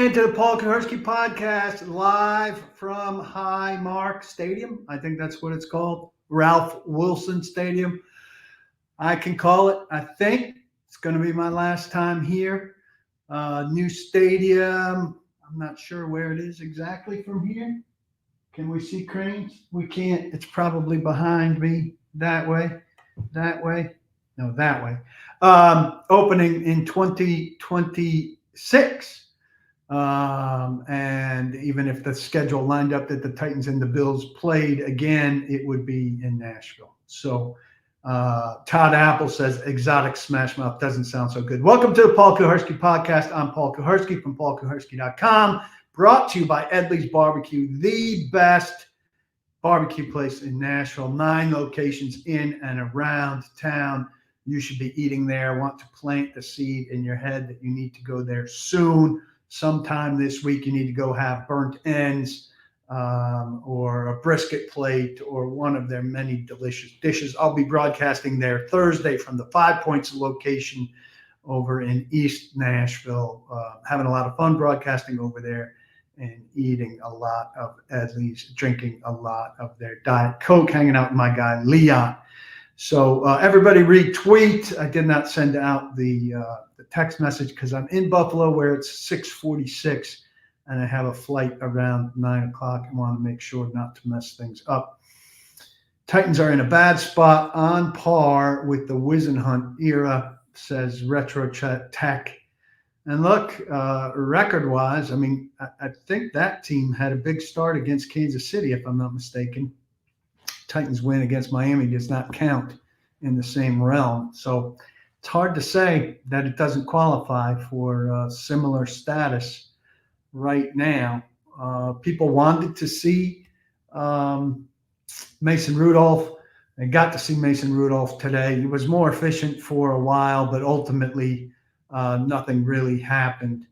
into the Paul Kuharsky podcast live from Highmark Stadium. I think that's what it's called. Ralph Wilson Stadium. I can call it. I think it's going to be my last time here. New stadium. I'm not sure where it is exactly from here. Can we see cranes? We can't. It's probably behind me. That way. That way. No, that way. Opening in 2026. And even if the schedule lined up that the Titans and the Bills played again, it would be in Nashville. So Todd Apple says exotic smash mouth doesn't sound so good. Welcome to the Paul Kuharsky podcast. I'm Paul Kuharsky from paulkuharsky.com, brought to you by EDLEYS BBQ, the best barbecue place in Nashville. 9 locations in and around town. You should be eating there. Want to plant the seed in your head that you need to go there soon. Sometime this week, you need to go have burnt ends or a brisket plate or one of their many delicious dishes. I'll be broadcasting there Thursday from the 5 Points location over in East Nashville. Having a lot of fun broadcasting over there and eating a lot of EDLEYS, drinking a lot of their Diet Coke, hanging out with my guy Leon. So everybody retweet. I did not send out the text message because I'm in Buffalo where it's 6:46 and I have a flight around 9 o'clock. I want to make sure not to mess things up. Titans are in a bad spot, on par with the Wisenhunt era, says Retro Tech. And look, record-wise, I mean, I think that team had a big start against Kansas City, if I'm not mistaken. Titans win against Miami does not count in the same realm. So it's hard to say that it doesn't qualify for similar status right now. People wanted to see Mason Rudolph. They got to see Mason Rudolph today. He was more efficient for a while, but ultimately nothing really happened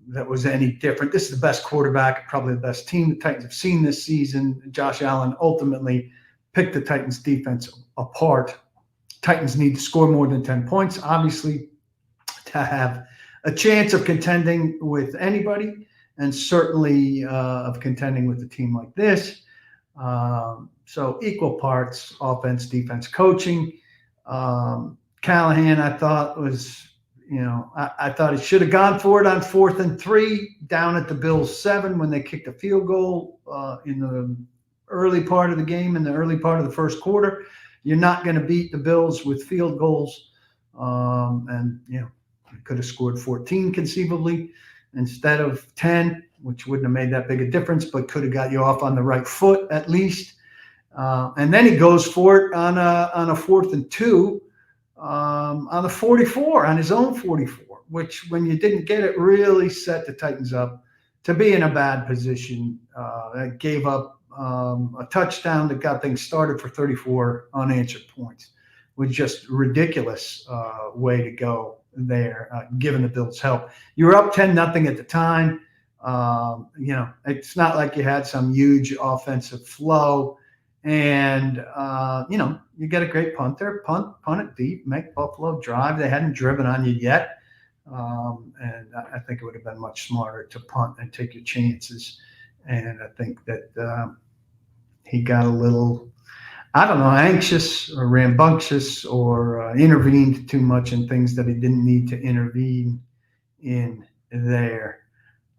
that was any different. This is the best quarterback, probably the best team the Titans have seen this season. Josh Allen ultimately picked the Titans defense apart. Titans need to score more than 10 points, obviously, to have a chance of contending with anybody, and certainly of contending with a team like this. So equal parts, offense, defense, coaching. Callahan, I thought was, I thought he should have gone for it on 4th and 3 down at the Bills 7 when they kicked a field goal in the early part of the game, in the early part of the first quarter. You're not going to beat the Bills with field goals. And, you could have scored 14 conceivably instead of 10, which wouldn't have made that big a difference, but could have got you off on the right foot at least. And then he goes for it on a 4th and 2. On the 44, on his own 44, which when you didn't get it really set the Titans up to be in a bad position. That gave up a touchdown that got things started for 34 unanswered points. Was just ridiculous way to go there, given the Bills' help. You were up 10-0 at the time. It's not like you had some huge offensive flow. And, you get a great punter, punt it deep, make Buffalo drive. They hadn't driven on you yet. And I think it would have been much smarter to punt and take your chances. And I think that he got a little, anxious or rambunctious or intervened too much in things that he didn't need to intervene in there.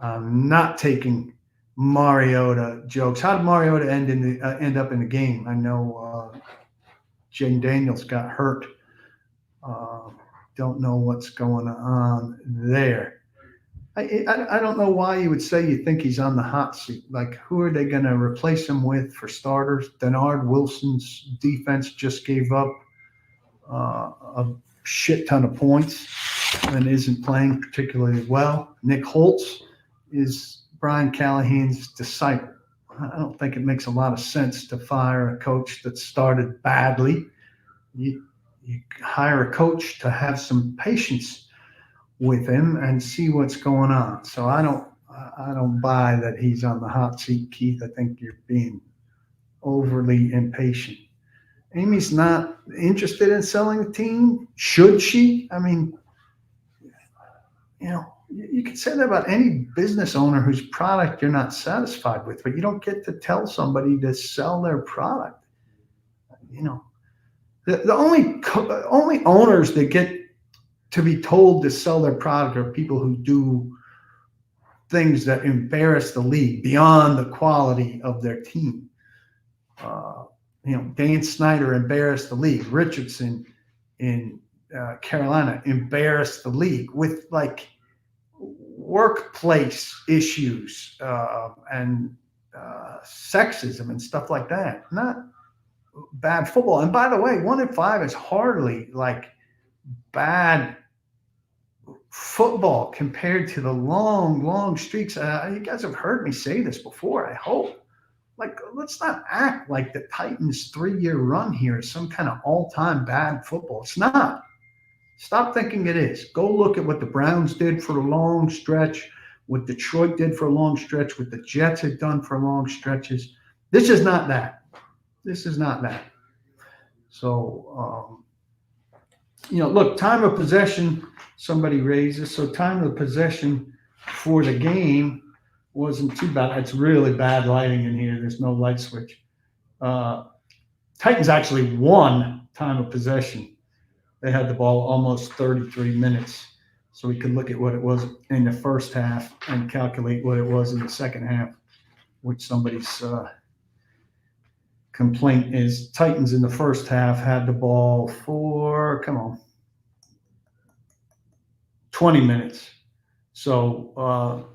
Not taking Mariota jokes. How did Mariota end up in the game? I know Jaden Daniels got hurt. Don't know what's going on there. I don't know why you would say you think he's on the hot seat. Like, who are they going to replace him with for starters? Denard Wilson's defense just gave up a shit ton of points and isn't playing particularly well. Nick Holtz is Brian Callahan's disciple. I don't think it makes a lot of sense to fire a coach that started badly. You hire a coach to have some patience with him and see what's going on. So I don't buy that he's on the hot seat, Keith. I think you're being overly impatient. Amy's not interested in selling the team. Should she? I mean, You can say that about any business owner whose product you're not satisfied with, but you don't get to tell somebody to sell their product. The only owners that get to be told to sell their product are people who do things that embarrass the league beyond the quality of their team. Dan Snyder embarrassed the league. Richardson in Carolina embarrassed the league with like workplace issues and sexism and stuff like that. Not bad football. And by the way, 1-5 is hardly like bad football compared to the long streaks. You guys have heard me say this before, I hope. Like, let's not act like the Titans' 3-year run here is some kind of all-time bad football. It's not. Stop thinking it is. Go look at what the Browns did for a long stretch, what Detroit did for a long stretch, what the Jets had done for long stretches. This is not that. This is not that. So, look, time of possession, somebody raises. So time of possession for the game wasn't too bad. It's really bad lighting in here. There's no light switch. Titans actually won time of possession. They had the ball almost 33 minutes. So we could look at what it was in the first half and calculate what it was in the second half, which somebody's complaint is Titans in the first half had the ball for, 20 minutes. So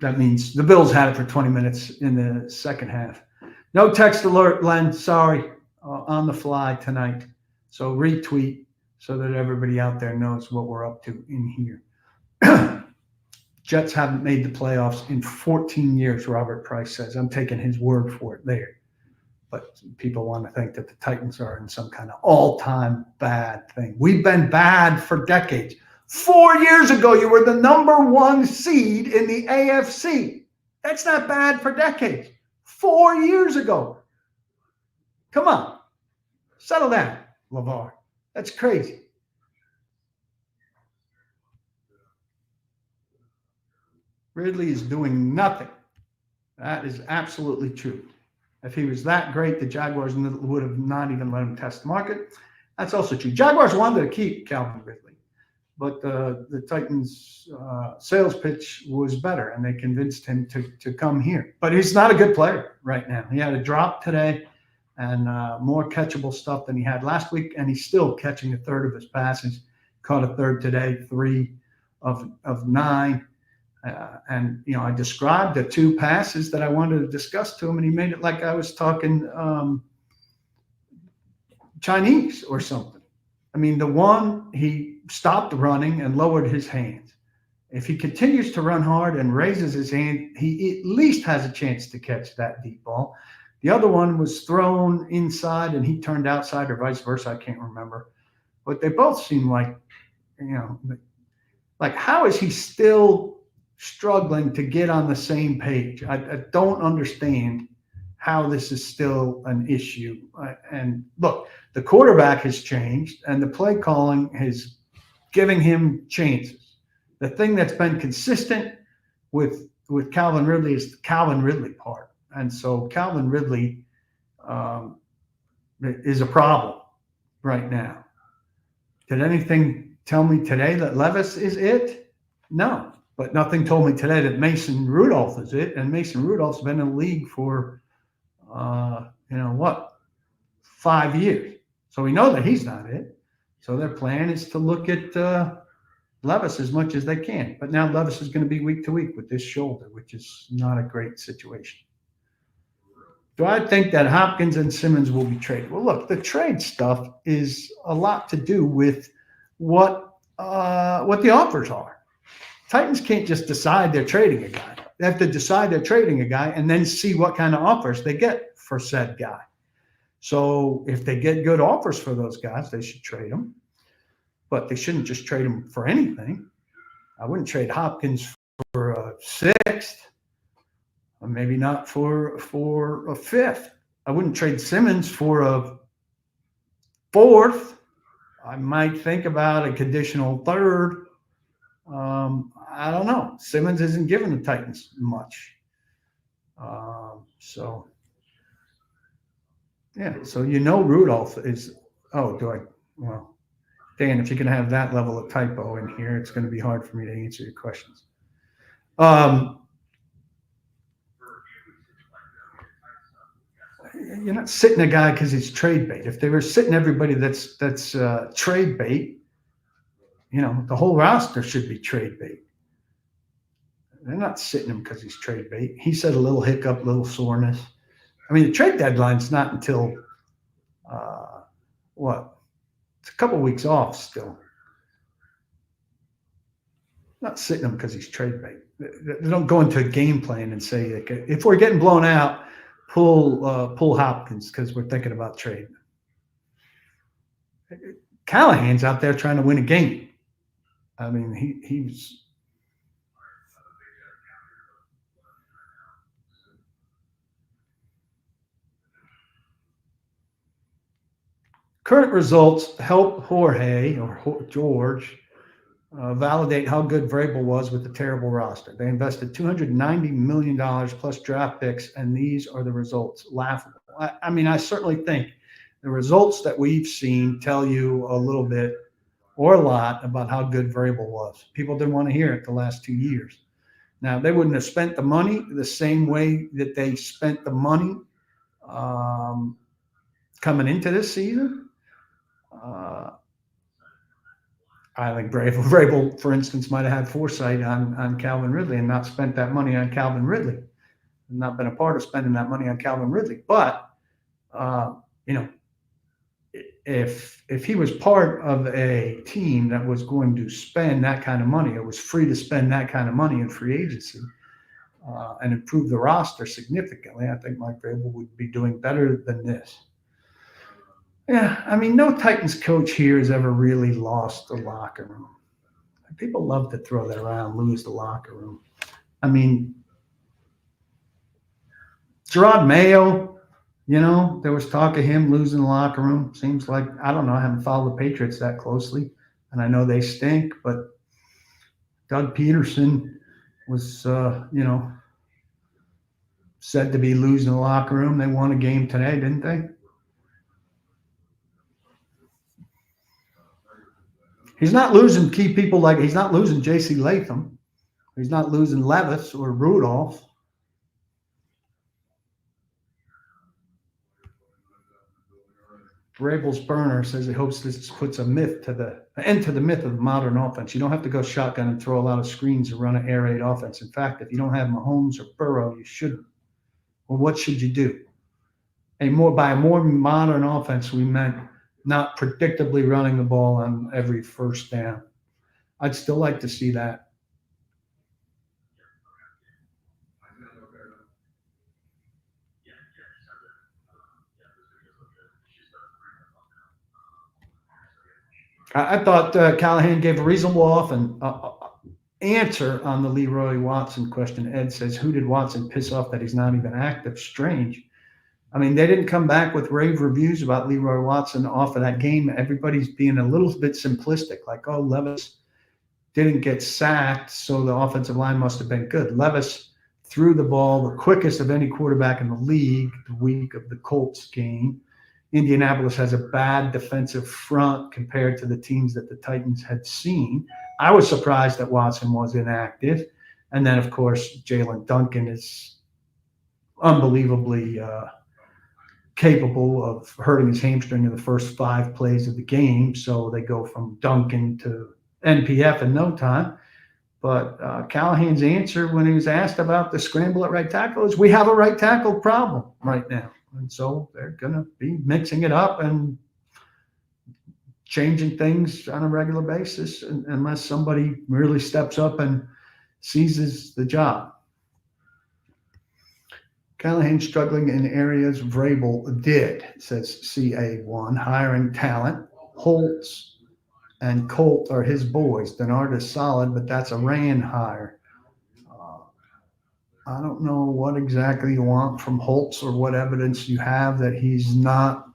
that means the Bills had it for 20 minutes in the second half. No text alert, Len. Sorry. On the fly tonight. So retweet so that everybody out there knows what we're up to in here. Jets haven't made the playoffs in 14 years, Robert Price says. I'm taking his word for it there. But people want to think that the Titans are in some kind of all-time bad thing. We've been bad for decades. 4 years ago, you were the number 1 seed in the AFC. That's not bad for decades. 4 years ago. Come on. Settle down, LeVar. That's crazy. Ridley is doing nothing. That is absolutely true. If he was that great, the Jaguars would have not even let him test the market. That's also true. Jaguars wanted to keep Calvin Ridley, but the Titans' sales pitch was better, and they convinced him to come here. But he's not a good player right now. He had a drop today and more catchable stuff than he had last week, and he's still catching a third of his passes. Caught a third today, 3 of 9. And I described the 2 passes that I wanted to discuss to him, and he made it like I was talking Chinese or something. I mean, the one, he stopped running and lowered his hands. If he continues to run hard and raises his hand, he at least has a chance to catch that deep ball. The other one was thrown inside and he turned outside, or vice versa. I can't remember. But they both seem like, like how is he still struggling to get on the same page? I don't understand how this is still an issue. And look, the quarterback has changed and the play calling is giving him chances. The thing that's been consistent with Calvin Ridley is the Calvin Ridley part. And so Calvin Ridley is a problem right now. Did anything tell me today that Levis is it? No. But nothing told me today that Mason Rudolph is it. And Mason Rudolph's been in the league for, 5 years. So we know that he's not it. So their plan is to look at Levis as much as they can. But now Levis is going to be week to week with this shoulder, which is not a great situation. Do I think that Hopkins and Simmons will be traded? Well, look, the trade stuff is a lot to do with what the offers are. Titans can't just decide they're trading a guy. They have to decide they're trading a guy and then see what kind of offers they get for said guy. So if they get good offers for those guys, they should trade them. But they shouldn't just trade them for anything. I wouldn't trade Hopkins for a 6th, or maybe not for a 5th. I wouldn't trade Simmons for a 4th. I might think about a conditional 3rd. I don't know. Simmons isn't giving the Titans much. So, yeah. So, Rudolph is, oh, do I? Well, Dan, if you can have that level of typo in here, it's going to be hard for me to answer your questions. You're not sitting a guy because he's trade bait. If they were sitting everybody that's trade bait, the whole roster should be trade bait. They're not sitting him because he's trade bait. He said a little hiccup, little soreness. I mean, the trade deadline's not until what? It's a couple of weeks off still. Not sitting him because he's trade bait. They don't go into a game plan and say, if we're getting blown out, pull Hopkins because we're thinking about trading. Callahan's out there trying to win a game. I mean, he's current results help Jorge or George validate how good Vrabel was with the terrible roster. They invested $290 million plus draft picks, and these are the results. Laughable. I mean, I certainly think the results that we've seen tell you a little bit or a lot about how good Vrabel was. People didn't want to hear it the last 2 years. Now, they wouldn't have spent the money the same way that they spent the money coming into this season. I think Vrabel, for instance, might have had foresight on Calvin Ridley and not spent that money on Calvin Ridley, and not been a part of spending that money on Calvin Ridley. But if he was part of a team that was going to spend that kind of money, it was free to spend that kind of money in free agency and improve the roster significantly, I think Mike Vrabel would be doing better than this. Yeah, I mean, no Titans coach here has ever really lost the locker room. People love to throw that around, lose the locker room. I mean, Gerard Mayo, there was talk of him losing the locker room. Seems like, I don't know, I haven't followed the Patriots that closely, and I know they stink, but Doug Peterson was, said to be losing the locker room. They won a game today, didn't they? He's not losing key people he's not losing J.C. Latham. He's not losing Levis or Rudolph. Vrabel's burner says he hopes this puts an end to the myth of modern offense. You don't have to go shotgun and throw a lot of screens and run an air raid offense. In fact, if you don't have Mahomes or Burrow, you shouldn't. Well, what should you do? By a more modern offense, we meant not predictably running the ball on every first down. I'd still like to see that. I thought Callahan gave a reasonable answer on the Leroy Watson question. Ed says, who did Watson piss off that he's not even active? Strange. I mean, they didn't come back with rave reviews about Leroy Watson off of that game. Everybody's being a little bit simplistic, like, oh, Levis didn't get sacked, so the offensive line must have been good. Levis threw the ball the quickest of any quarterback in the league the week of the Colts game. Indianapolis has a bad defensive front compared to the teams that the Titans had seen. I was surprised that Watson was inactive. And then, of course, Jalen Duncan is unbelievably capable of hurting his hamstring in the first 5 plays of the game. So they go from Duncan to NPF in no time. But Callahan's answer when he was asked about the scramble at right tackle is, we have a right tackle problem right now. And so they're going to be mixing it up and changing things on a regular basis unless somebody really steps up and seizes the job. Callahan struggling in areas Vrabel did, says CA1. Hiring talent. Holtz and Colt are his boys. Denard is solid, but that's a Rand hire. I don't know what exactly you want from Holtz or what evidence you have that he's not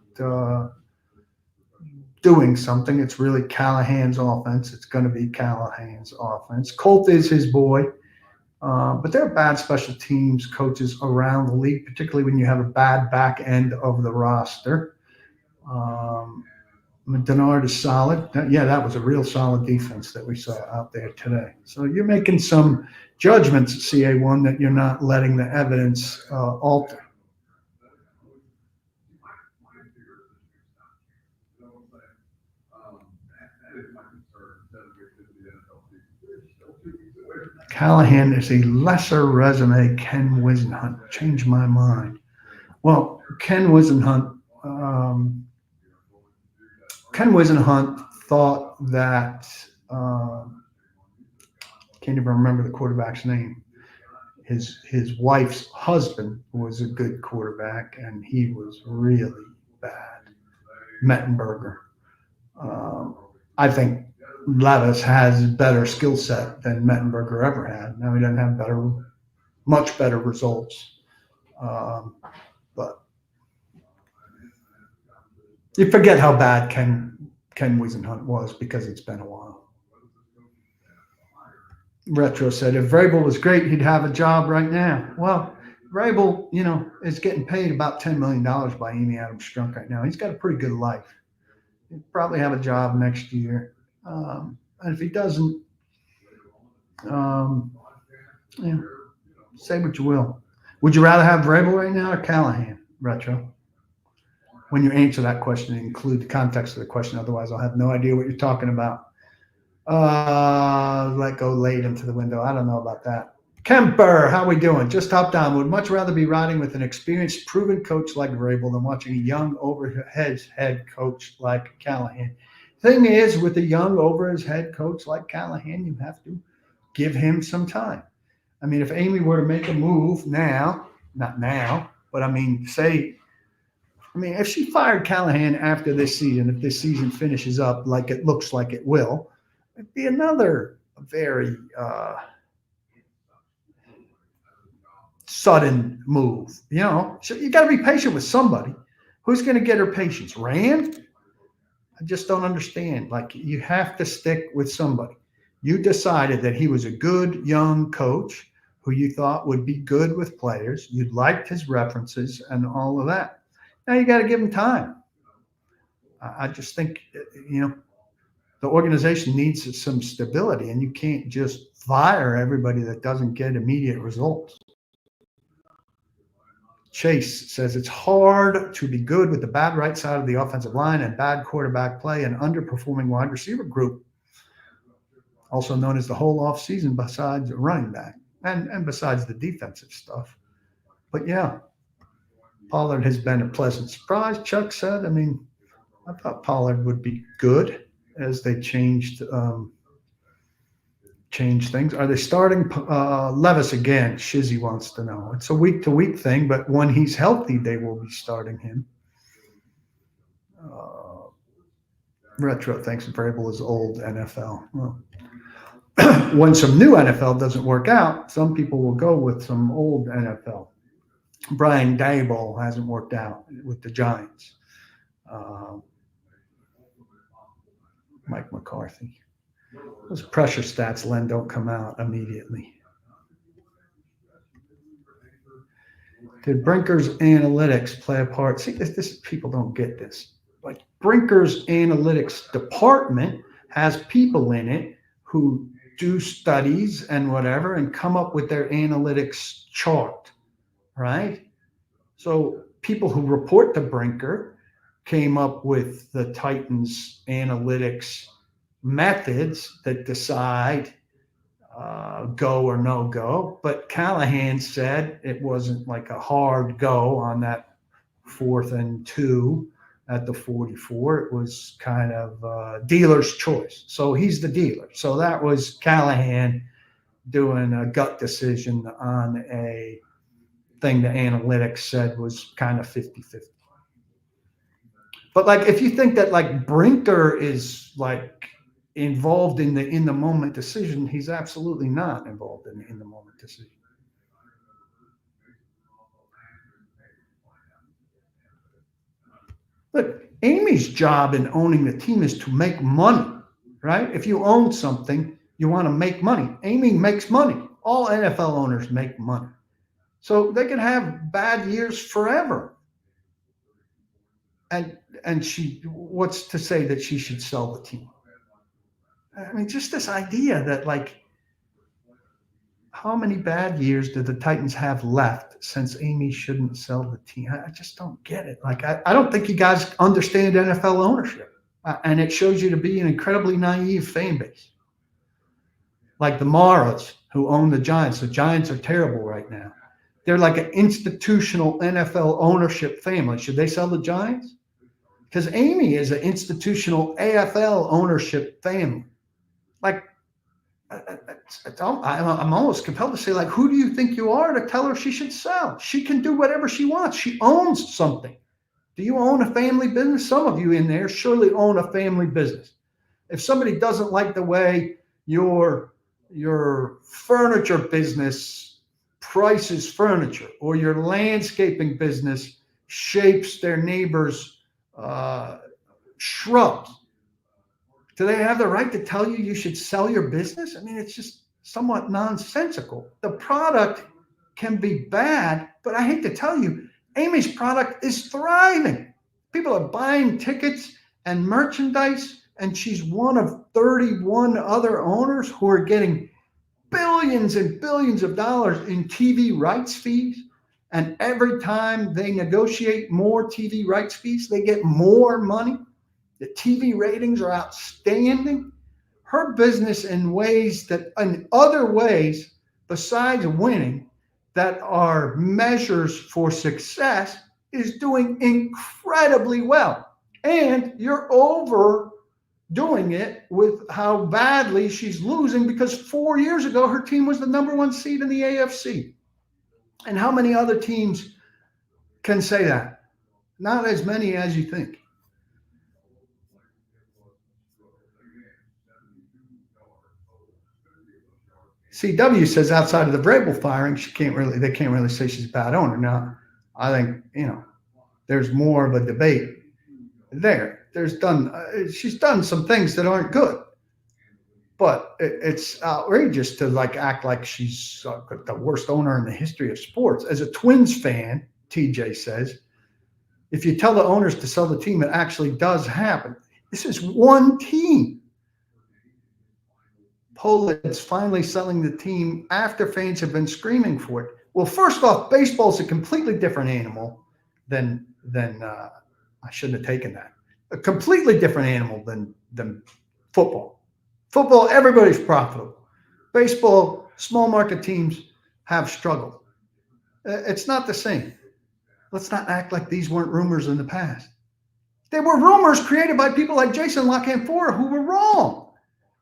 doing something. It's really Callahan's offense. It's going to be Callahan's offense. Colt is his boy. But there are bad special teams coaches around the league, particularly when you have a bad back end of the roster. Denard is solid. That was a real solid defense that we saw out there today. So you're making some judgments, CA1, that you're not letting the evidence alter. Callahan is a lesser resume. Ken Wisenhunt. Changed my mind. Well, Ken Wisenhunt thought that can't even remember the quarterback's name. His wife's husband was a good quarterback, and he was really bad. Mettenberger. I think Levis has better skill set than Mettenberger ever had. Now he doesn't have much better results. But you forget how bad Ken Wisenhunt was because it's been a while. Retro said, if Vrabel was great, he'd have a job right now. Well, Vrabel, is getting paid about $10 million by Amy Adams Strunk right now. He's got a pretty good life. He'll probably have a job next year. And if he doesn't, say what you will. Would you rather have Vrabel right now or Callahan, Retro? When you answer that question, include the context of the question. Otherwise, I'll have no idea what you're talking about. Let go late into the window. I don't know about that. Kemper, how we doing? Just hopped on. Would much rather be riding with an experienced, proven coach like Vrabel than watching a young, over-his-head coach like Callahan. Thing is, with a young, over-his-head coach like Callahan, you have to give him some time. I mean, if Amy were to make a move now, not now, but if she fired Callahan after this season, if this season finishes up like it looks like it will, it'd be another very sudden move. So you got to be patient with somebody. Who's going to get her patience? Rand? I just don't understand. You have to stick with somebody. You decided that he was a good young coach who you thought would be good with players. You liked his references and all of that. Now you got to give him time. I just think, the organization needs some stability, and you can't just fire everybody that doesn't get immediate results. Chase says it's hard to be good with the bad right side of the offensive line and bad quarterback play and underperforming wide receiver group, also known as the whole offseason besides running back and besides the defensive stuff. But yeah, Pollard has been a pleasant surprise, Chuck said. I thought Pollard would be good as they changed things. Are they starting Levis again? Shizzy wants to know. It's a week-to-week thing, but when he's healthy, they will be starting him. Retro thinks Vrabel is old NFL. Well, when some new NFL doesn't work out, some people will go with some old NFL. Brian Daboll hasn't worked out with the Giants. Mike McCarthy. Those pressure stats, Len, don't come out immediately. Did Brinker's analytics play a part? See, this people don't get this. Brinker's analytics department has people in it who do studies and whatever and come up with their analytics chart, right? So people who report to Brinker came up with the Titans analytics methods that decide go or no go. But Callahan said it wasn't like a hard go on that 4th and 2 at the 44. It was kind of dealer's choice. So he's the dealer. So that was Callahan doing a gut decision on a thing the analytics said was kind of 50-50. But if you think that Brinker is involved in the moment decision, he's absolutely not involved in the moment decision. Look, Amy's job in owning the team is to make money, right? If you own something, you want to make money. Amy makes money. All NFL owners make money. So they can have bad years forever. And what's to say that she should sell the team? I mean, just this idea that, like, how many bad years do the Titans have left since Amy shouldn't sell the team? I just don't get it. Like, I don't think you guys understand NFL ownership. And it shows you to be an incredibly naive fan base. Like the Maras, who own the Giants. The Giants are terrible right now. They're like an institutional NFL ownership family. Should they sell the Giants? Because Amy is an institutional AFL ownership family. Like, I'm almost compelled to say, like, who do you think you are to tell her she should sell? She can do whatever she wants. She owns something. Do you own a family business? Some of you in there surely own a family business. If somebody doesn't like the way your furniture business prices furniture, or your landscaping business shapes their neighbor's shrubs, do they have the right to tell you should sell your business? I mean, it's just somewhat nonsensical. The product can be bad, but I hate to tell you, Amy's product is thriving. People are buying tickets and merchandise, and she's one of 31 other owners who are getting billions and billions of dollars in TV rights fees. And every time they negotiate more TV rights fees, they get more money. The TV ratings are outstanding. Her business in other ways besides winning, that are measures for success, is doing incredibly well. And you're overdoing it with how badly she's losing, because 4 years ago, her team was the #1 seed in the AFC. And how many other teams can say that? Not as many as you think. CW says outside of the Vrabel firing, they can't really say she's a bad owner. Now, I think, there's more of a debate there. She's done some things that aren't good, but it's outrageous to act like she's the worst owner in the history of sports. As a Twins fan, TJ says, if you tell the owners to sell the team, it actually does happen. This is one team. Pollard's finally selling the team after fans have been screaming for it. Well, first off, baseball is a completely different animal than I shouldn't have taken that. A completely different animal than football. Football, everybody's profitable. Baseball, small market teams have struggled. It's not the same. Let's not act like these weren't rumors in the past. They were rumors created by people like Jason LaCanfora who were wrong.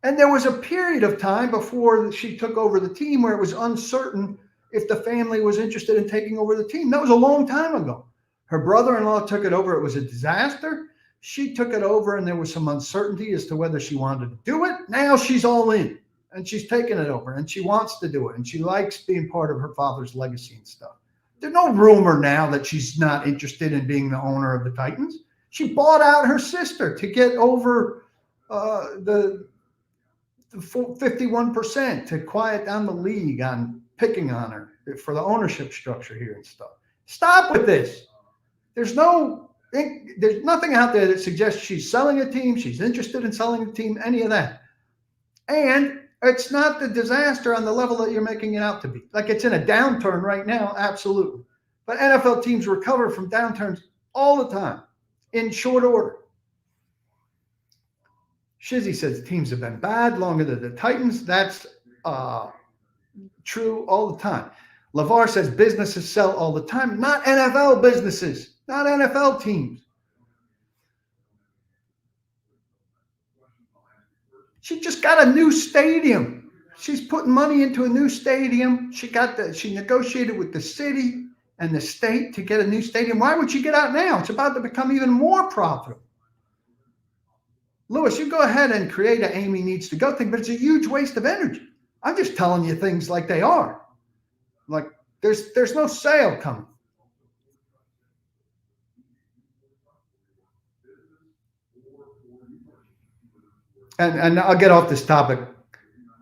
And there was a period of time before she took over the team where it was uncertain if the family was interested in taking over the team. That was a long time ago. Her brother-in-law took it over. It was a disaster. She took it over, and there was some uncertainty as to whether she wanted to do it. Now she's all in, and she's taken it over, and she wants to do it, and she likes being part of her father's legacy and stuff. There's no rumor now that she's not interested in being the owner of the Titans. She bought out her sister to get over the 51%, to quiet down the league on picking on her for the ownership structure here and stuff. Stop with this. There's nothing out there that suggests she's selling a team, she's interested in selling a team, any of that. And it's not the disaster on the level that you're making it out to be. Like, it's in a downturn right now, absolutely. But NFL teams recover from downturns all the time in short order. Shizzy says teams have been bad longer than the Titans. That's true all the time. LeVar says businesses sell all the time. Not NFL businesses, not NFL teams. She just got a new stadium. She's putting money into a new stadium. She negotiated with the city and the state to get a new stadium. Why would she get out now? It's about to become even more profitable. Lewis, you go ahead and create an Amy needs to go thing, but it's a huge waste of energy. I'm just telling you things like they are. Like, there's no sale coming. And I'll get off this topic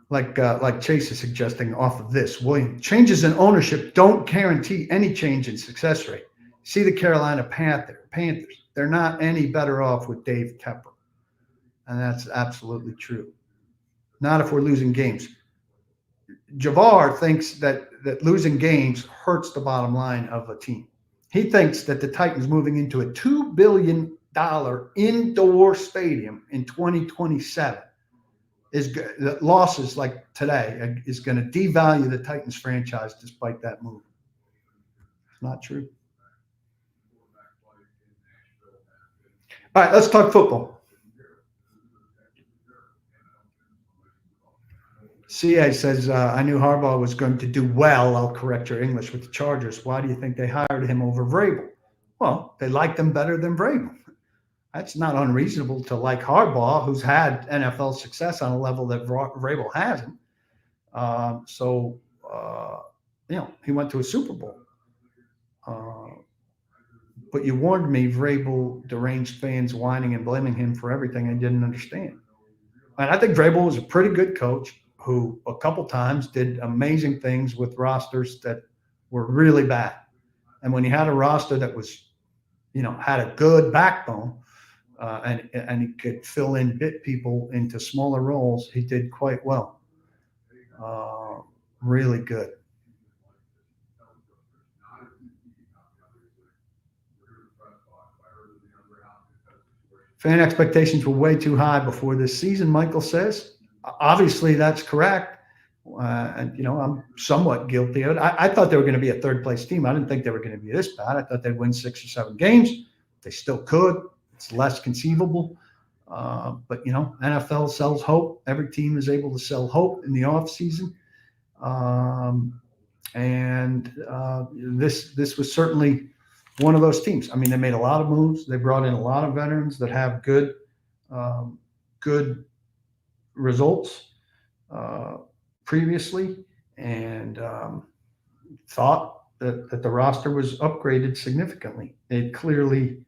like Chase is suggesting off of this. William, changes in ownership don't guarantee any change in success rate. See the Carolina Panthers. They're not any better off with Dave Tepper. And that's absolutely true. Not if we're losing games. Javar thinks that losing games hurts the bottom line of a team. He thinks that the Titans moving into a $2 billion indoor stadium in 2027 is losses like today is going to devalue the Titans franchise despite that move. It's not true. All right, let's talk football. CA says, I knew Harbaugh was going to do well. I'll correct your English with the Chargers. Why do you think they hired him over Vrabel? Well, they liked him better than Vrabel. That's not unreasonable to like Harbaugh, who's had NFL success on a level that Vrabel hasn't. He went to a Super Bowl. But you warned me, Vrabel deranged fans whining and blaming him for everything I didn't understand. And I think Vrabel was a pretty good coach who a couple times did amazing things with rosters that were really bad. And when he had a roster that was, had a good backbone and he could fill in bit people into smaller roles, he did quite well. Really good. Fan expectations were way too high before this season, Michael says. Obviously, that's correct. And I'm somewhat guilty of it. I thought they were going to be a third-place team. I didn't think they were going to be this bad. I thought they'd win 6 or 7 games. They still could. It's less conceivable. But NFL sells hope. Every team is able to sell hope in the offseason. This was certainly one of those teams. I mean, they made a lot of moves. They brought in a lot of veterans that have good results previously, and thought that the roster was upgraded significantly. It clearly,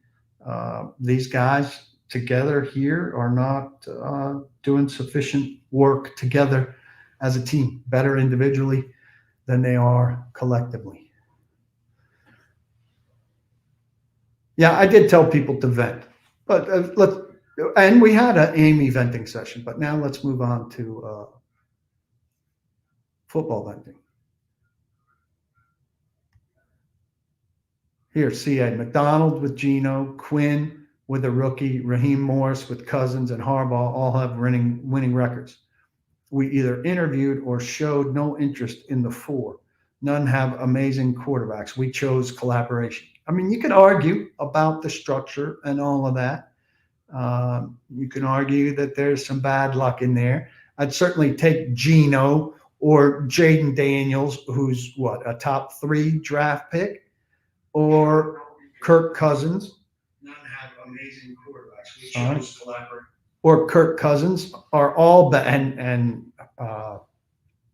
these guys together here are not doing sufficient work together as a team, better individually than they are collectively. Yeah, I did tell people to vent, but and we had an Amy venting session, but now let's move on to football venting. Here, CA, McDonald with Geno, Quinn with a rookie, Raheem Morris with Cousins, and Harbaugh all have winning records. We either interviewed or showed no interest in the 4. None have amazing quarterbacks. We chose collaboration. I mean, you could argue about the structure and all of that. You can argue that there's some bad luck in there. I'd certainly take Geno or Jaden Daniels, who's a top 3 draft pick, or Kirk Cousins. None have amazing quarterbacks. We chose collaboration. Or Kirk Cousins are all and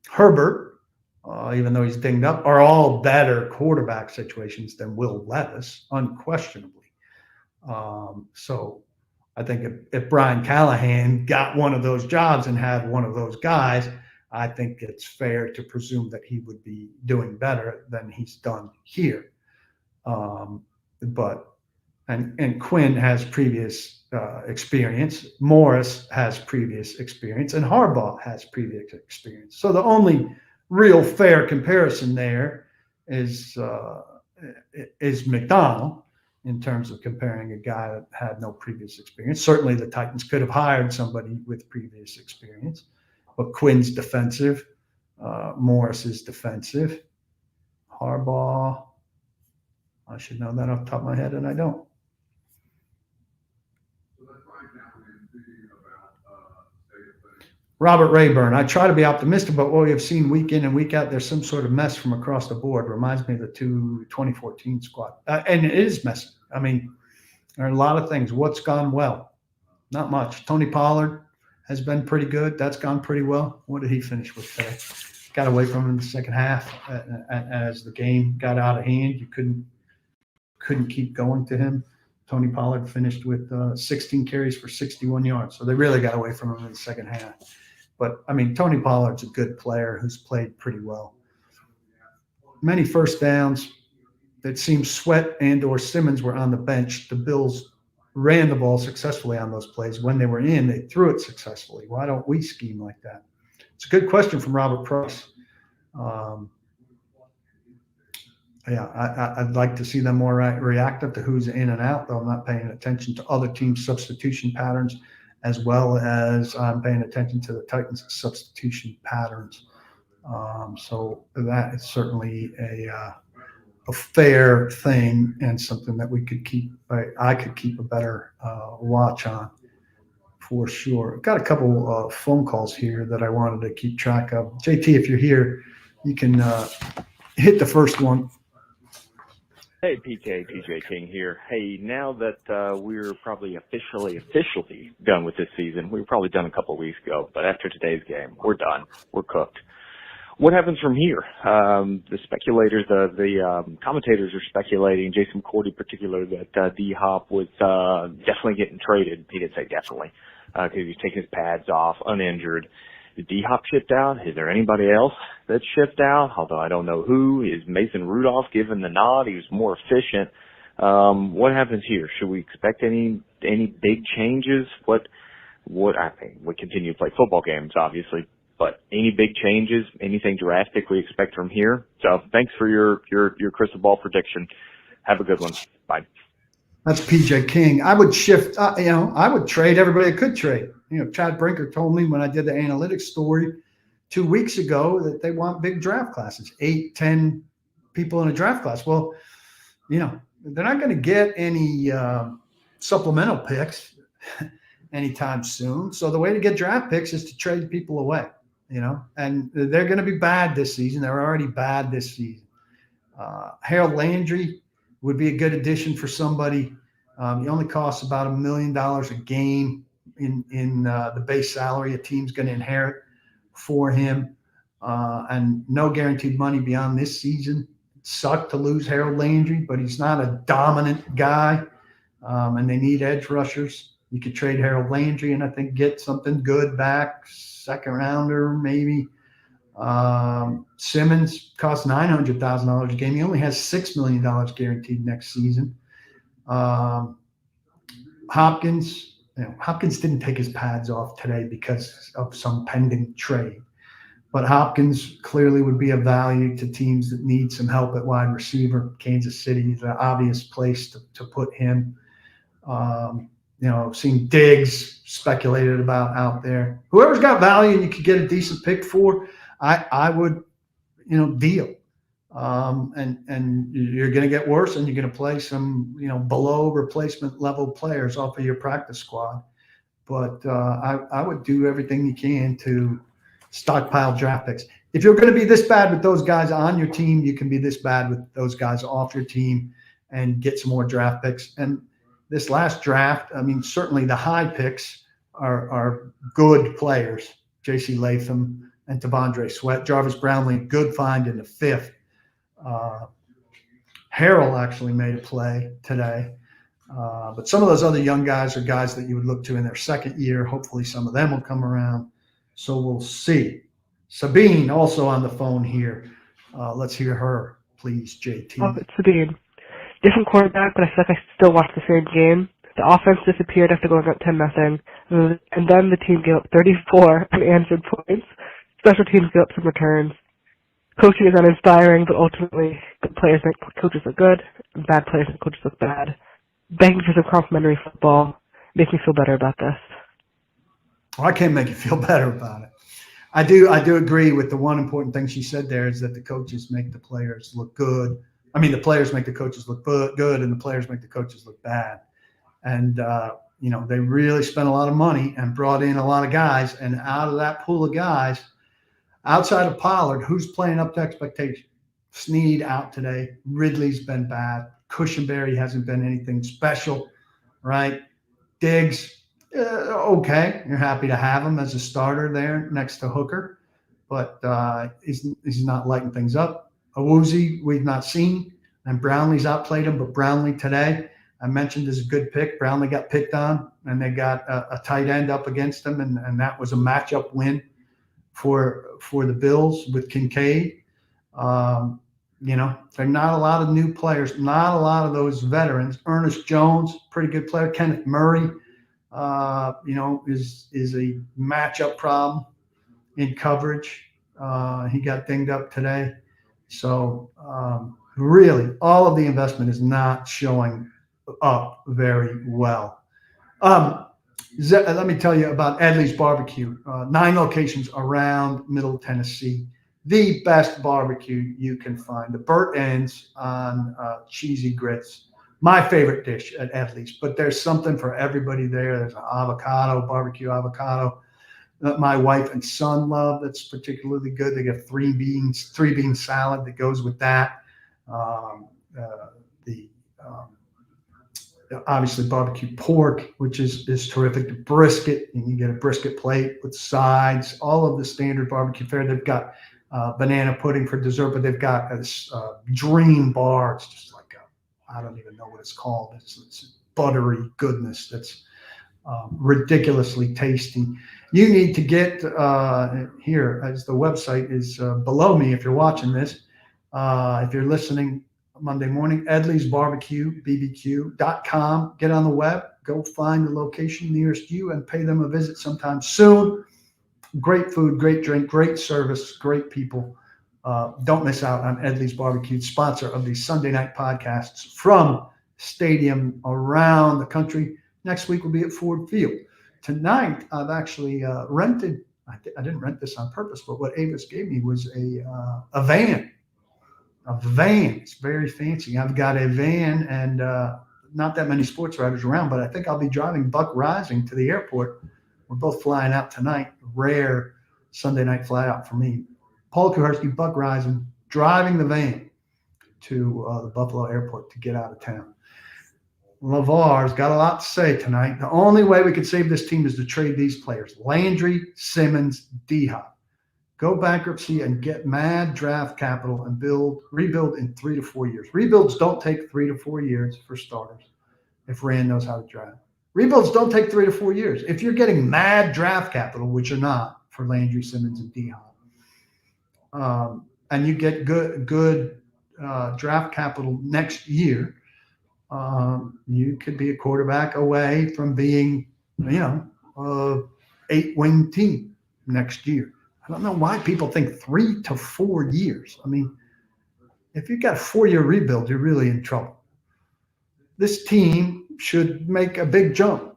Herbert, even though he's dinged up, are all better quarterback situations than Will Levis, unquestionably. So I think if Brian Callahan got one of those jobs and had one of those guys, I think it's fair to presume that he would be doing better than he's done here. And Quinn has previous experience. Morris has previous experience, and Harbaugh has previous experience. So the only real fair comparison there is McDonald in terms of comparing a guy that had no previous experience. Certainly the Titans could have hired somebody with previous experience, but Quinn's defensive, Morris is defensive. Harbaugh, I should know that off the top of my head, and I don't. Robert Rayburn, I try to be optimistic, but what we have seen week in and week out, there's some sort of mess from across the board. Reminds me of the 2014 squad. And it is messy. I mean, there are a lot of things. What's gone well? Not much. Tony Pollard has been pretty good. That's gone pretty well. What did he finish with today? Got away from him in the second half. As the game got out of hand, you couldn't keep going to him. Tony Pollard finished with 16 carries for 61 yards. So they really got away from him in the second half. But, I mean, Tony Pollard's a good player who's played pretty well. Many first downs. It seems Sweat and or Simmons were on the bench. The Bills ran the ball successfully on those plays. When they were in, they threw it successfully. Why don't we scheme like that? It's a good question from Robert Price. I'd like to see them more reactive to who's in and out, though I'm not paying attention to other teams' substitution patterns as well as I'm paying attention to the Titans' substitution patterns. So that is certainly a fair thing and something that we could keep. I could keep a better watch on for sure. I've got a couple phone calls here that I wanted to keep track of. JT, if you're here, you can hit the first one. Hey, PJ King here. Hey, now that we're probably officially done with this season, we were probably done a couple of weeks ago, but after today's game, we're done. We're cooked. What happens from here? The speculators, the commentators are speculating, Jason McCourty in particular, that D-Hop was definitely getting traded. He did say definitely, because he's taking his pads off, uninjured. Is D-Hop shipped out? Is there anybody else that's shipped out? Although I don't know who. Is Mason Rudolph given the nod? He was more efficient. What happens here? Should we expect any big changes? What I think we continue to play football games, obviously. But any big changes, anything drastic we expect from here? So thanks for your crystal ball prediction. Have a good one. Bye. That's PJ King. I would shift, I would trade everybody I could trade. Chad Brinker told me when I did the analytics story 2 weeks ago that they want big draft classes, 8, 10 people in a draft class. Well, they're not going to get any supplemental picks anytime soon. So the way to get draft picks is to trade people away. And they're going to be bad this season. They're already bad this season. Harold Landry would be a good addition for somebody. He only costs about $1 million a game in the base salary a team's going to inherit for him, and no guaranteed money beyond this season. It sucked to lose Harold Landry, but he's not a dominant guy, and they need edge rushers. You could trade Harold Landry and I think get something good back, second rounder maybe. Simmons costs $900,000 a game. He only has $6 million guaranteed next season. Hopkins didn't take his pads off today because of some pending trade. But Hopkins clearly would be of value to teams that need some help at wide receiver. Kansas City is the obvious place to put him. Seen Diggs speculated about out there. Whoever's got value and you could get a decent pick for, I would, deal. And you're going to get worse, and you're going to play some, below replacement level players off of your practice squad. But I would do everything you can to stockpile draft picks. If you're going to be this bad with those guys on your team, you can be this bad with those guys off your team and get some more draft picks. And this last draft, certainly the high picks are good players. J.C. Latham and T'Vondre Sweat. Jarvis Brownlee, good find in the 5th. Harrell actually made a play today. But some of those other young guys are guys that you would look to in their second year. Hopefully some of them will come around. So we'll see. Sabine also on the phone here. Let's hear her, please, JT. Oh, it's Sabine. Different quarterback, but I feel like I still watch the same game. The offense disappeared after going up 10-0, and then the team gave up 34 unanswered points. Special teams gave up some returns. Coaching is uninspiring, but ultimately, good players make coaches look good, and bad players make coaches look bad. Begging for some complimentary football makes me feel better about this. Well, I can't make you feel better about it. I do agree with the one important thing she said there is that the coaches make the players look good. The players make the coaches look good, and the players make the coaches look bad. And, they really spent a lot of money and brought in a lot of guys. And out of that pool of guys, outside of Pollard, who's playing up to expectation? Snead out today. Ridley's been bad. Cushenberry hasn't been anything special, right? Diggs, okay. You're happy to have him as a starter there next to Hooker. But he's not lighting things up. Awuzie, we've not seen. And Brownlee's outplayed him, but Brownlee today, I mentioned is a good pick. Brownlee got picked on, and they got a tight end up against them, and that was a matchup win for the Bills with Kincaid. You know, there are not a lot of new players, not a lot of those veterans. Ernest Jones, pretty good player. Kenneth Murray, you know, is a matchup problem in coverage. He got dinged up today. So really, all of the investment is not showing up very well. Let me tell you about EDLEYS BBQ. 9 locations around Middle Tennessee. The best barbecue you can find. The burnt ends on cheesy grits. My favorite dish at EDLEYS, but there's something for everybody there. There's an avocado, barbecue avocado that my wife and son love. That's particularly good. They get 3 bean salad that goes with that. Obviously barbecue pork, which is terrific. The brisket, and you get a brisket plate with sides, all of the standard barbecue fare. They've got banana pudding for dessert, but they've got this dream bar. It's just like I don't even know what it's called. It's buttery goodness that's ridiculously tasty. You need to get here, as the website is below me if you're watching this. If you're listening Monday morning, EDLEYS BBQ.com. Get on the web, go find the location nearest you and pay them a visit sometime soon. Great food, great drink, great service, great people. Don't miss out on EDLEYS BBQ, sponsor of the Sunday night podcasts from stadium around the country. Next week will be at Ford Field. Tonight, I've actually rented, I didn't rent this on purpose, but what Avis gave me was a van. A van. It's very fancy. I've got a van and not that many sports writers around, but I think I'll be driving Buck Rising to the airport. We're both flying out tonight. Rare Sunday night fly out for me. Paul Kuharski, Buck Rising, driving the van to the Buffalo airport to get out of town. LeVar's got a lot to say tonight. The only way we could save this team is to trade these players: Landry, Simmons, D-Hop. Go bankruptcy and get mad draft capital and rebuild in 3 to 4 years. Rebuilds don't take 3 to 4 years for starters if Rand knows how to draft. Rebuilds don't take 3 to 4 years. If you're getting mad draft capital, which you're not for Landry, Simmons, and D-Hop, and you get good draft capital next year, you could be a quarterback away from being, you know, a 8-win team next year. I don't know why people think 3 to 4 years. I mean, if you've got a 4-year rebuild, you're really in trouble. This team should make a big jump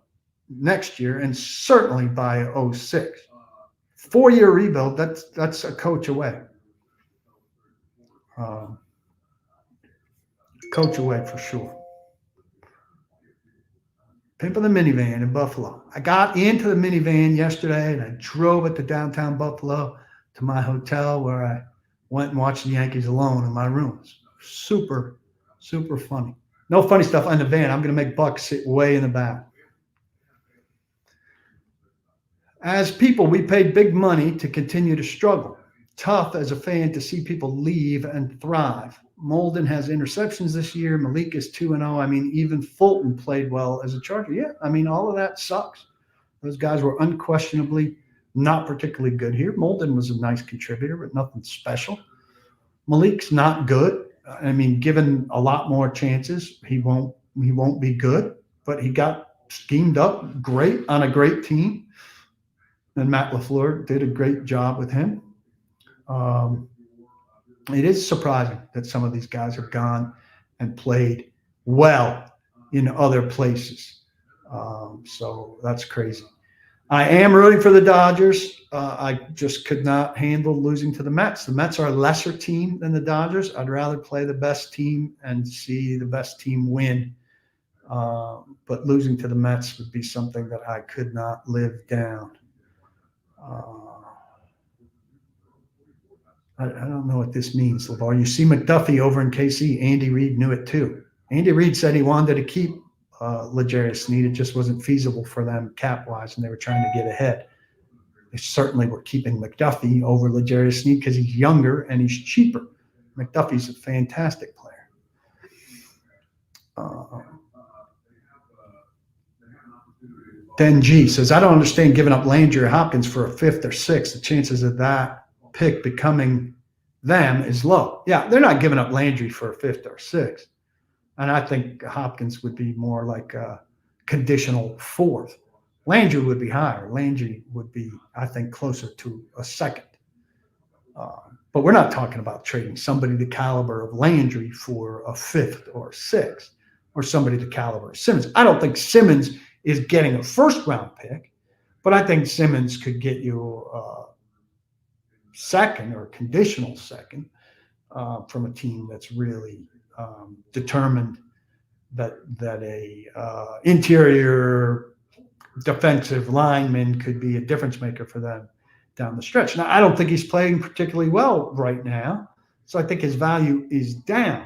next year and certainly by 06. 4-year rebuild, that's a coach away. Coach away for sure. Pimping the minivan in Buffalo. I got into the minivan yesterday and I drove it to downtown Buffalo to my hotel where I went and watched the Yankees alone in my rooms. Super, super funny. No funny stuff on the van. I'm going to make Buck sit way in the back. As people, we paid big money to continue to struggle. Tough as a fan to see people leave and thrive. Molden has interceptions this year. Malik is 2-0. I mean, even Fulton played well as a Charger. Yeah, I mean, all of that sucks. Those guys were unquestionably not particularly good here. Molden was a nice contributor, but nothing special. Malik's not good. I mean, given a lot more chances, he won't be good. But he got schemed up great on a great team, and Matt LaFleur did a great job with him. It is surprising that some of these guys have gone and played well in other places. So that's crazy. I am rooting for the Dodgers. I just could not handle losing to the Mets. The Mets are a lesser team than the Dodgers. I'd rather play the best team and see the best team win. But losing to the Mets would be something that I could not live down. I don't know what this means, LeVar. You see McDuffie over in KC. Andy Reid knew it too. Andy Reid said he wanted to keep L'Jarius Sneed. It just wasn't feasible for them cap-wise, and they were trying to get ahead. They certainly were keeping McDuffie over L'Jarius Sneed because he's younger and he's cheaper. McDuffie's a fantastic player. Denji says, I don't understand giving up Landry or Hopkins for a 5th or 6th. The chances of that pick becoming them is low. Yeah, they're not giving up Landry for a 5th or 6th. And I think Hopkins would be more like a conditional 4th. Landry would be higher. Landry would be, I think, closer to a 2nd. But we're not talking about trading somebody the caliber of Landry for a 5th or 6th, or somebody the caliber of Simmons. I don't think Simmons is getting a 1st-round pick, but I think Simmons could get you a 2nd or conditional 2nd from a team that's really determined that a interior defensive lineman could be a difference maker for them down the stretch. Now, I don't think he's playing particularly well right now, so I think his value is down.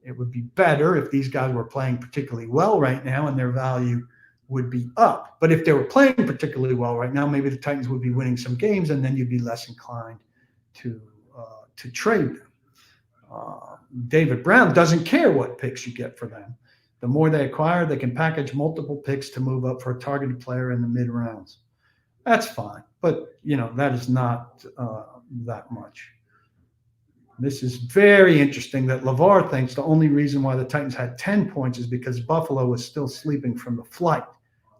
It would be better if these guys were playing particularly well right now and their value would be up. But if they were playing particularly well right now, maybe the Titans would be winning some games, and then you'd be less inclined to trade them. David Brown doesn't care what picks you get for them. The more they acquire, they can package multiple picks to move up for a targeted player in the mid rounds. That's fine, but that is not that much. This is very interesting that LeVar thinks the only reason why the Titans had 10 points is because Buffalo was still sleeping from the flight.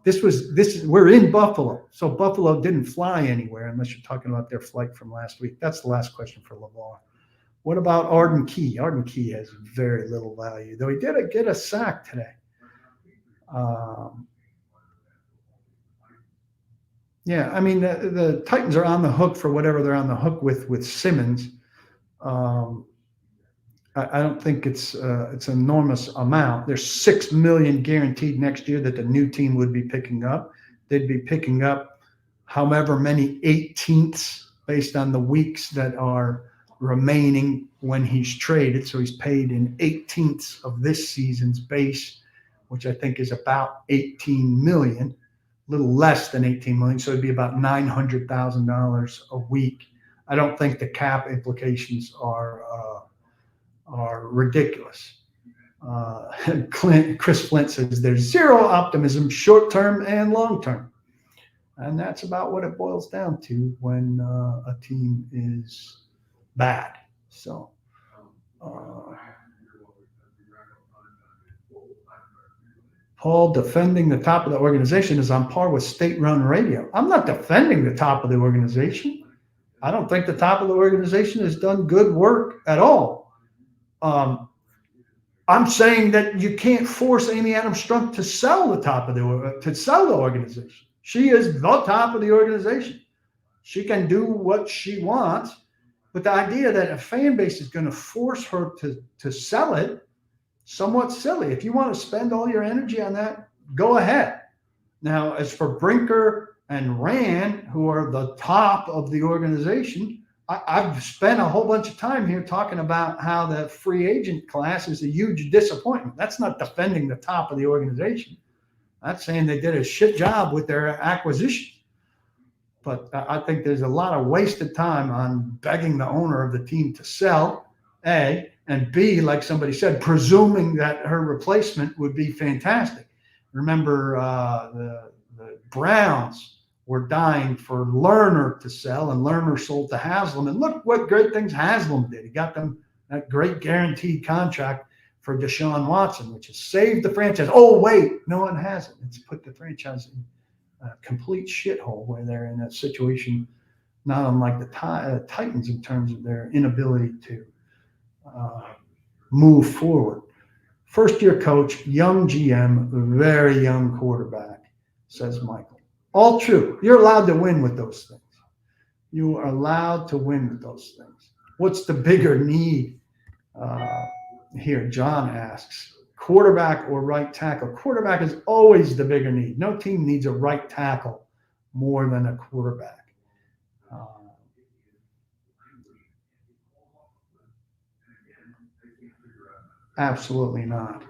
We're in Buffalo, so Buffalo didn't fly anywhere unless you're talking about their flight from last week. That's the last question for LeVar. What about Arden Key? Arden Key has very little value, though he did get a sack today. Yeah, I mean, the Titans are on the hook for whatever they're on the hook with Simmons. I don't think it's an enormous amount. There's $6 million guaranteed next year that the new team would be picking up. They'd be picking up however many 18ths based on the weeks that are remaining when he's traded. So he's paid in 18ths of this season's base, which I think is about $18 million, a little less than $18 million. So it'd be about $900,000 a week. I don't think the cap implications are ridiculous. Chris Flint says there's zero optimism, short-term and long-term. And that's about what it boils down to when a team is bad. So Paul, defending the top of the organization is on par with state-run radio. I'm not defending the top of the organization. I don't think the top of the organization has done good work at all. I'm saying that you can't force Amy Adams Strunk to sell the organization. She is the top of the organization. She can do what she wants, but the idea that a fan base is going to force her to sell it, somewhat silly. If you want to spend all your energy on that, go ahead. Now, as for Brinker and Rand, who are the top of the organization, I've spent a whole bunch of time here talking about how the free agent class is a huge disappointment. That's not defending the top of the organization. That's saying they did a shit job with their acquisition. But I think there's a lot of wasted time on begging the owner of the team to sell, A, and B, like somebody said, presuming that her replacement would be fantastic. Remember, the Browns were dying for Lerner to sell, and Lerner sold to Haslam. And look what great things Haslam did. He got them that great guaranteed contract for Deshaun Watson, which has saved the franchise. Oh, wait, no one hasn't. It's put the franchise in a complete shithole where they're in a situation not unlike the Titans in terms of their inability to move forward. First-year coach, young GM, very young quarterback, says Michael. All true. You're allowed to win with those things. You are allowed to win with those things. What's the bigger need here? John asks. Quarterback or right tackle? Quarterback is always the bigger need. No team needs a right tackle more than a quarterback. Absolutely not.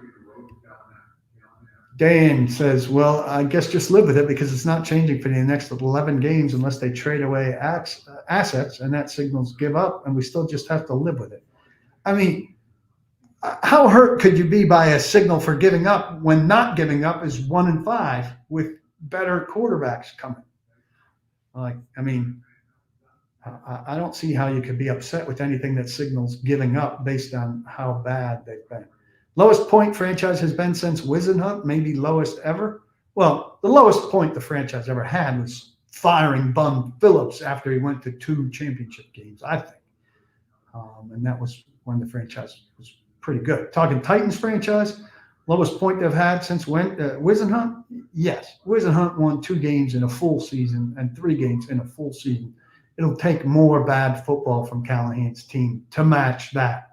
Dan says, well, I guess just live with it because it's not changing for the next 11 games unless they trade away assets, and that signals give up, and we still just have to live with it. I mean, how hurt could you be by a signal for giving up when not giving up is 1-5 with better quarterbacks coming. I don't see how you could be upset with anything that signals giving up based on how bad they've been. Lowest point franchise has been since Whisenhunt, maybe lowest ever. Well, the lowest point the franchise ever had was firing Bum Phillips after he went to 2 championship games, I think. And that was when the franchise was pretty good. Talking Titans franchise, lowest point they've had since Whisenhunt? Yes. Whisenhunt won 2 games in a full season and 3 games in a full season. It'll take more bad football from Callahan's team to match that.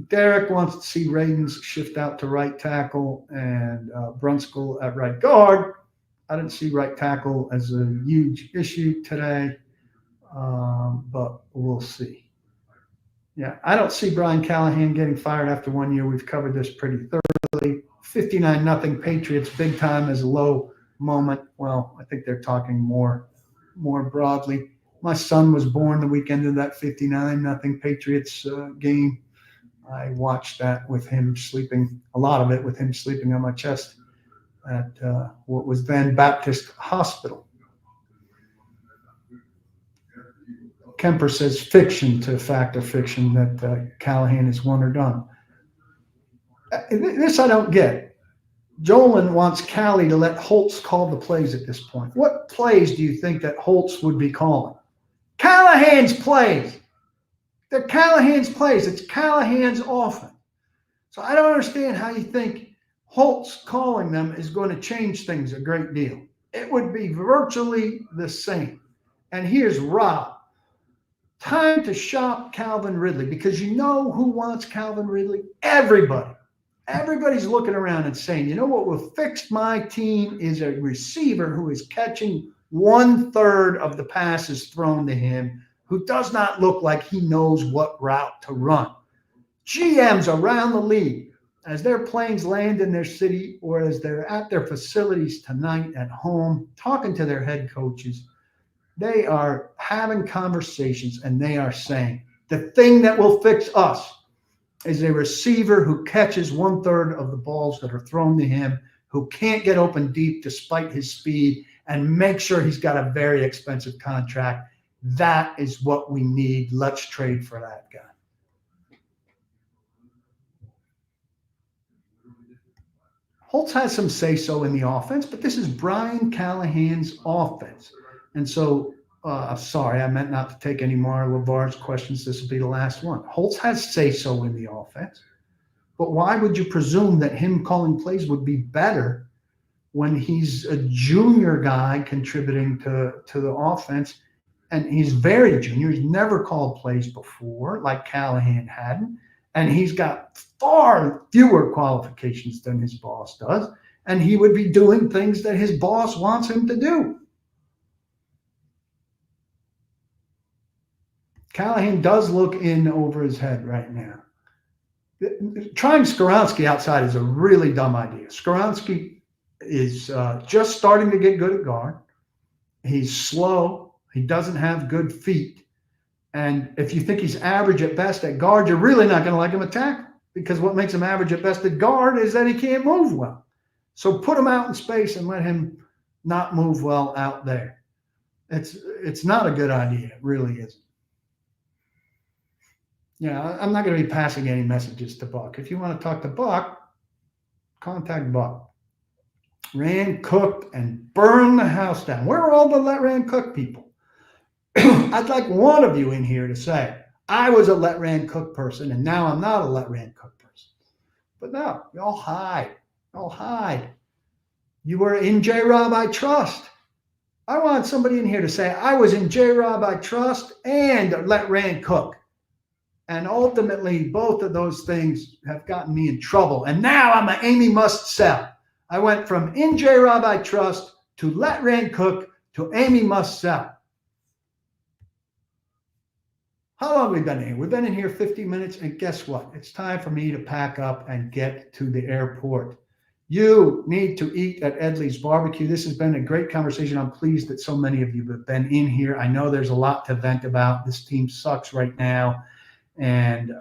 Derek wants to see Radens shift out to right tackle and Brunskill at right guard. I didn't see right tackle as a huge issue today, but we'll see. Yeah, I don't see Brian Callahan getting fired after 1 year. We've covered this pretty thoroughly. 59-0 Patriots, big time as a low moment. Well, I think they're talking more broadly. My son was born the weekend of that 59-0 Patriots game. I watched that with him sleeping, a lot of it with him sleeping on my chest at what was then Baptist Hospital. Kemper says fiction to fact or fiction that Callahan is one or done. This I don't get. Jolin wants Callie to let Holtz call the plays at this point. What plays do you think that Holtz would be calling? Callahan's plays. They're Callahan's plays. It's Callahan's offense. So I don't understand how you think Holtz calling them is going to change things a great deal. It would be virtually the same. And here's Rob. Time to shop Calvin Ridley, because you know who wants Calvin Ridley? Everybody. Everybody's looking around and saying, you know what will fix my team is a receiver who is catching 1/3 of the passes thrown to him, who does not look like he knows what route to run. GMs around the league, as their planes land in their city or as they're at their facilities tonight at home, talking to their head coaches, they are having conversations and they are saying, the thing that will fix us is a receiver who catches 1/3 of the balls that are thrown to him, who can't get open deep despite his speed, and make sure he's got a very expensive contract. That is what we need. Let's trade for that guy. Holtz has some say-so in the offense, but this is Brian Callahan's offense. And so, sorry, I meant not to take any more of LeVar's questions. This will be the last one. Holtz has say-so in the offense, but why would you presume that him calling plays would be better when he's a junior guy contributing to the offense? And he's very junior. He's never called plays before, like Callahan hadn't. And he's got far fewer qualifications than his boss does. And he would be doing things that his boss wants him to do. Callahan does look in over his head right now. Trying Skoronski outside is a really dumb idea. Skoronski is just starting to get good at guard. He's slow. He doesn't have good feet. And if you think he's average at best at guard, you're really not going to like him at tackle, because what makes him average at best at guard is that he can't move well. So put him out in space and let him not move well out there. It's not a good idea. It really isn't. Yeah, I'm not going to be passing any messages to Buck. If you want to talk to Buck, contact Buck. Rand cooked and burned the house down. Where are all the Let Rand cook people? I'd like one of you in here to say, I was a Let Rand cook person and now I'm not a Let Rand cook person. But no, y'all hide. Y'all hide. You were in J-Rob I Trust. I want somebody in here to say, I was in J-Rob I Trust and Let Rand cook. And ultimately, both of those things have gotten me in trouble. And now I'm an Amy Must Sell. I went from in J-Rob I Trust to Let Rand cook to Amy Must Sell. How long have we been in here? We've been in here 50 minutes, and guess what? It's time for me to pack up and get to the airport. You need to eat at EDLEYS BBQ. This has been a great conversation. I'm pleased that so many of you have been in here. I know there's a lot to vent about. This team sucks right now, and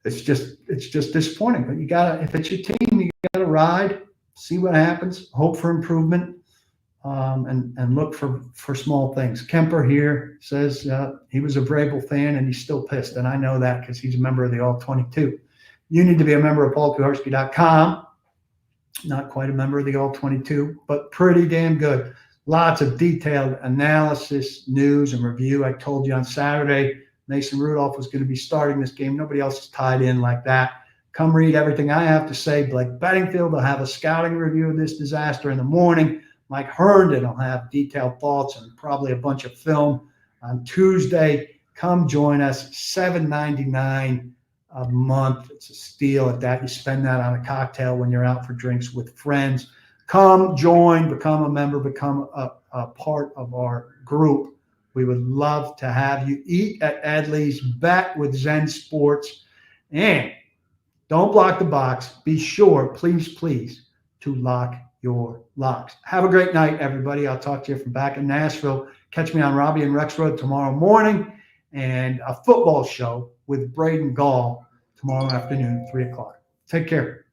it's just disappointing. But you gotta, if it's your team, you gotta ride, see what happens, hope for improvement, and look for small things. Kemper here says he was a Vrabel fan and he's still pissed, and I know that because he's a member of the All 22. You need to be a member of paulkuharski.com. Not quite a member of the All 22, but pretty damn good. Lots of detailed analysis, news, and review. I told you on Saturday, Mason Rudolph was going to be starting this game. Nobody else is tied in like that. Come read everything I have to say. Blake Bedingfield will have a scouting review of this disaster in the morning. Mike Herndon will have detailed thoughts and probably a bunch of film on Tuesday. Come join us, $7.99 a month. It's a steal at that. You spend that on a cocktail when you're out for drinks with friends. Come join, become a member, become a part of our group. We would love to have you. Eat at EDLEYS, bet with Zen Sports, and don't block the box. Be sure, please, to lock your locks. Have a great night, everybody. I'll talk to you from back in Nashville. Catch me on Robbie and Rex Road tomorrow morning, and a football show with Braden Gall tomorrow afternoon, 3 o'clock. Take care.